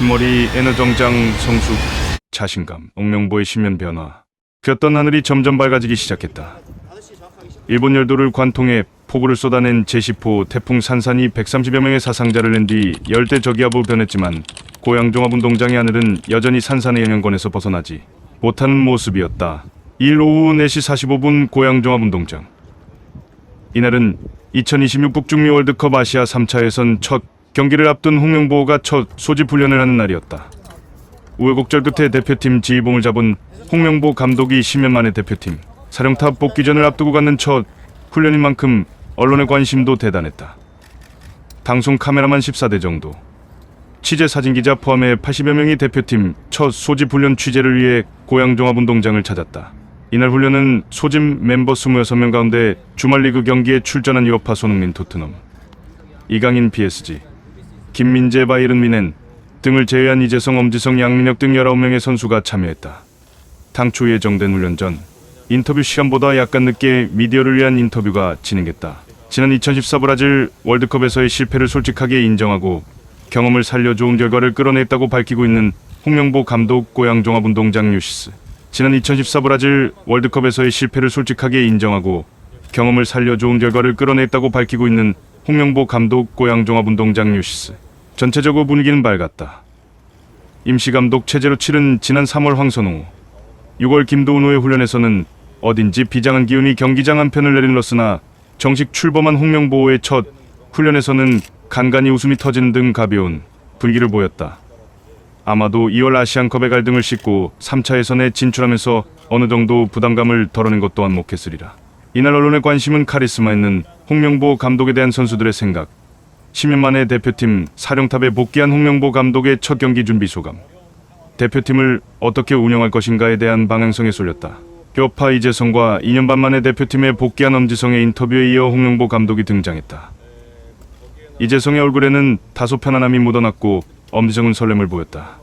흰머리 에너정장 성수 자신감, 홍명보의 신면 변화. 그었던 하늘이 점점 밝아지기 시작했다. 일본 열도를 관통해 폭우를 쏟아낸 제10호 태풍 산산이 130여 명의 사상자를 낸 뒤 열대 저기압으로 변했지만 고양 종합운동장의 하늘은 여전히 산산의 영향권에서 벗어나지 못하는 모습이었다. 2일 오후 4시 45분 고양 종합운동장. 이날은 2026 북중미 월드컵 아시아 3차 예선 첫 경기를 앞둔 홍명보가 첫 소집 훈련을 하는 날이었다. 우여곡절 끝에 대표팀 지휘봉을 잡은 홍명보 감독이 10년 만에 대표팀 사령탑 복귀전을 앞두고 갖는 첫 훈련인 만큼 언론의 관심도 대단했다. 방송 카메라만 14대 정도, 취재 사진기자 포함해 80여 명이 대표팀 첫 소집 훈련 취재를 위해 고양 종합운동장을 찾았다. 이날 훈련은 소집 멤버 26명 가운데 주말 리그 경기에 출전한 유럽파 손흥민 토트넘, 이강인 PSG, 김민재 바이에른 뮌헨 등을 제외한 이재성, 엄지성, 양민혁 등 19명의 선수가 참여했다. 당초 예정된 훈련 전 인터뷰 시간보다 약간 늦게 미디어를 위한 인터뷰가 진행됐다. 지난 2014 브라질 월드컵에서의 실패를 솔직하게 인정하고 경험을 살려 좋은 결과를 끌어냈다고 밝히고 있는 홍명보 감독 고양 종합운동장 뉴시스. 지난 2014 브라질 월드컵에서의 실패를 솔직하게 인정하고 경험을 살려 좋은 결과를 끌어냈다고 밝히고 있는 홍명보 감독 고양 종합운동장 뉴시스. 전체적으로 분위기는 밝았다. 임시감독 체제로 치른 지난 3월 황선홍, 6월 김도훈호의 훈련에서는 어딘지 비장한 기운이 경기장 한편을 내릴렀으나 정식 출범한 홍명보의 첫 훈련에서는 간간히 웃음이 터지는 등 가벼운 분위기를 보였다. 아마도 2월 아시안컵의 갈등을 싣고 3차 예선에 진출하면서 어느 정도 부담감을 덜어낸 것 또한 목했으리라. 이날 언론의 관심은 카리스마 있는 홍명보 감독에 대한 선수들의 생각, 10년 만에 대표팀 사령탑에 복귀한 홍명보 감독의 첫 경기 준비 소감, 대표팀을 어떻게 운영할 것인가에 대한 방향성에 쏠렸다. 뼈파 이재성과 2년 반 만에 대표팀에 복귀한 엄지성의 인터뷰에 이어 홍명보 감독이 등장했다. 이재성의 얼굴에는 다소 편안함이 묻어났고 엄지성은 설렘을 보였다.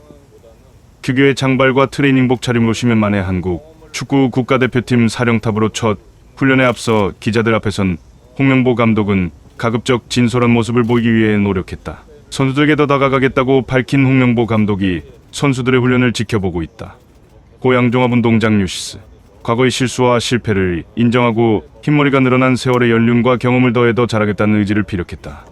규교의 장발과 트레이닝복 차림으로 10년 만에 한국 축구 국가대표팀 사령탑으로 첫 훈련에 앞서 기자들 앞에선 홍명보 감독은 가급적 진솔한 모습을 보이기 위해 노력했다. 선수들에게 더 다가가겠다고 밝힌 홍명보 감독이 선수들의 훈련을 지켜보고 있다. 고양 종합운동장 뉴시스. 과거의 실수와 실패를 인정하고 흰머리가 늘어난 세월의 연륜과 경험을 더해 더 잘하겠다는 의지를 피력했다.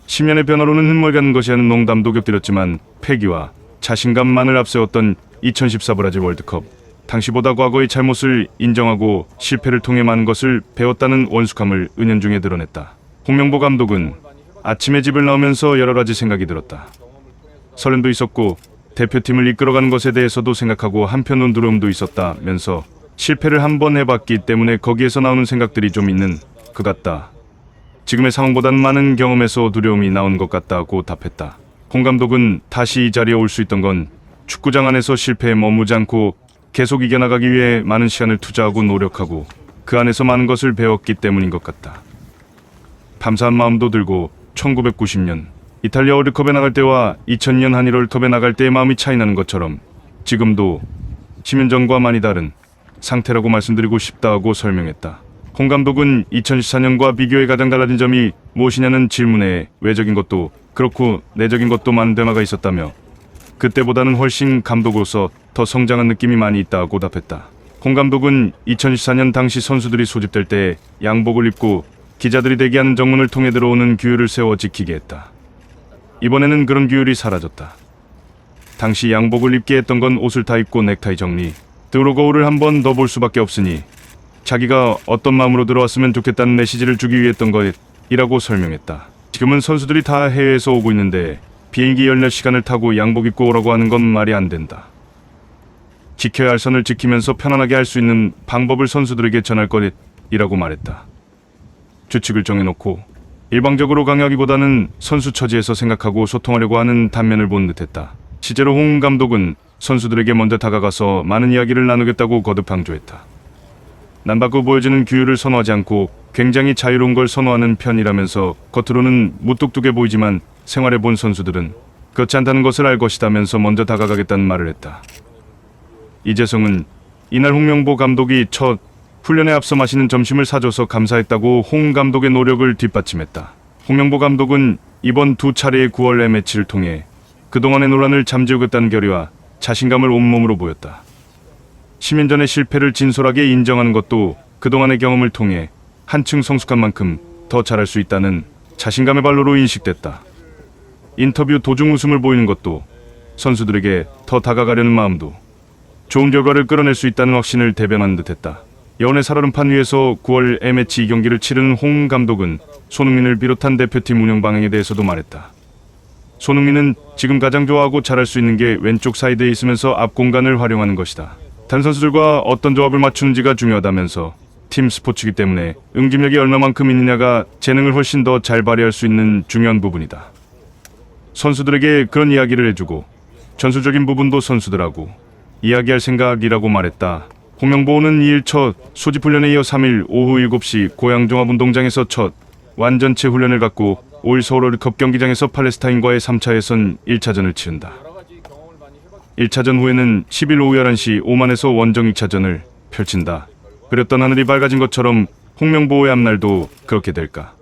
10년의 변화로는 흠몰가는 것이 하는 농담도 곁들였지만 패기와 자신감만을 앞세웠던 2014 브라질 월드컵. 당시보다 과거의 잘못을 인정하고 실패를 통해 많은 것을 배웠다는 원숙함을 은연중에 드러냈다. 홍명보 감독은 아침에 집을 나오면서 여러 가지 생각이 들었다. 설렘도 있었고 대표팀을 이끌어가는 것에 대해서도 생각하고 한편으론 두려움도 있었다면서 실패를 한 번 해봤기 때문에 거기에서 나오는 생각들이 좀 있는 것 같다. 지금의 상황보다는 많은 경험에서 두려움이 나온 것 같다고 답했다. 홍 감독은 다시 이 자리에 올 수 있던 건 축구장 안에서 실패에 머무지 않고 계속 이겨나가기 위해 많은 시간을 투자하고 노력하고 그 안에서 많은 것을 배웠기 때문인 것 같다. 감사한 마음도 들고 1990년 이탈리아 월드컵에 나갈 때와 2000년 한일 월드컵에 나갈 때의 마음이 차이나는 것처럼 지금도 10년 전과 많이 다른 상태라고 말씀드리고 싶다고 설명했다. 홍 감독은 2014년과 비교해 가장 달라진 점이 무엇이냐는 질문에 외적인 것도 그렇고 내적인 것도 많은 변화가 있었다며 그때보다는 훨씬 감독으로서 더 성장한 느낌이 많이 있다고 답했다. 홍 감독은 2014년 당시 선수들이 소집될 때 양복을 입고 기자들이 대기하는 정문을 통해 들어오는 규율을 세워 지키게 했다. 이번에는 그런 규율이 사라졌다. 당시 양복을 입게 했던 건 옷을 다 입고 넥타이 정리 등으로 거울을 한 번 더 볼 수밖에 없으니 자기가 어떤 마음으로 들어왔으면 좋겠다는 메시지를 주기 위해 했던 것이라고 설명했다. 지금은 선수들이 다 해외에서 오고 있는데 비행기 14시간을 타고 양복 입고 오라고 하는 건 말이 안 된다. 지켜야 할 선을 지키면서 편안하게 할 수 있는 방법을 선수들에게 전할 것이라고 말했다. 규칙을 정해놓고 일방적으로 강요하기보다는 선수 처지에서 생각하고 소통하려고 하는 단면을 본 듯했다. 실제로 홍 감독은 선수들에게 먼저 다가가서 많은 이야기를 나누겠다고 거듭 강조했다. 남바고 보여지는 규율을 선호하지 않고 굉장히 자유로운 걸 선호하는 편이라면서 겉으로는 무뚝뚝해 보이지만 생활해 본 선수들은 그렇지 않다는 것을 알 것이다면서 먼저 다가가겠다는 말을 했다. 이재성은 이날 홍명보 감독이 첫 훈련에 앞서 마시는 점심을 사줘서 감사했다고 홍 감독의 노력을 뒷받침했다. 홍명보 감독은 이번 두 차례의 9월 A매치를 통해 그동안의 논란을 잠재우겠다는 결의와 자신감을 온몸으로 보였다. 10년 전의 실패를 진솔하게 인정하는 것도 그동안의 경험을 통해 한층 성숙한 만큼 더 잘할 수 있다는 자신감의 발로로 인식됐다. 인터뷰 도중 웃음을 보이는 것도 선수들에게 더 다가가려는 마음도 좋은 결과를 끌어낼 수 있다는 확신을 대변하는 듯했다. 여운의 살얼음판 위에서 9월 A매치 2경기를 치르는 홍 감독은 손흥민을 비롯한 대표팀 운영 방향에 대해서도 말했다. 손흥민은 지금 가장 좋아하고 잘할 수 있는 게 왼쪽 사이드에 있으면서 앞 공간을 활용하는 것이다. 다른 선수들과 어떤 조합을 맞추는지가 중요하다면서 팀 스포츠이기 때문에 응집력이 얼마만큼 있느냐가 재능을 훨씬 더 잘 발휘할 수 있는 중요한 부분이다. 선수들에게 그런 이야기를 해주고 전술적인 부분도 선수들하고 이야기할 생각이라고 말했다. 홍명보는 2일 첫 소집 훈련에 이어 3일 오후 7시 고양 종합운동장에서 첫 완전체 훈련을 갖고 5일 서울 월드컵 경기장에서 팔레스타인과의 3차 예선 1차전을 치른다. 1차전 후에는 10일 오후 11시 오만에서 원정 2차전을 펼친다. 그렸던 하늘이 밝아진 것처럼 홍명보의 앞날도 그렇게 될까?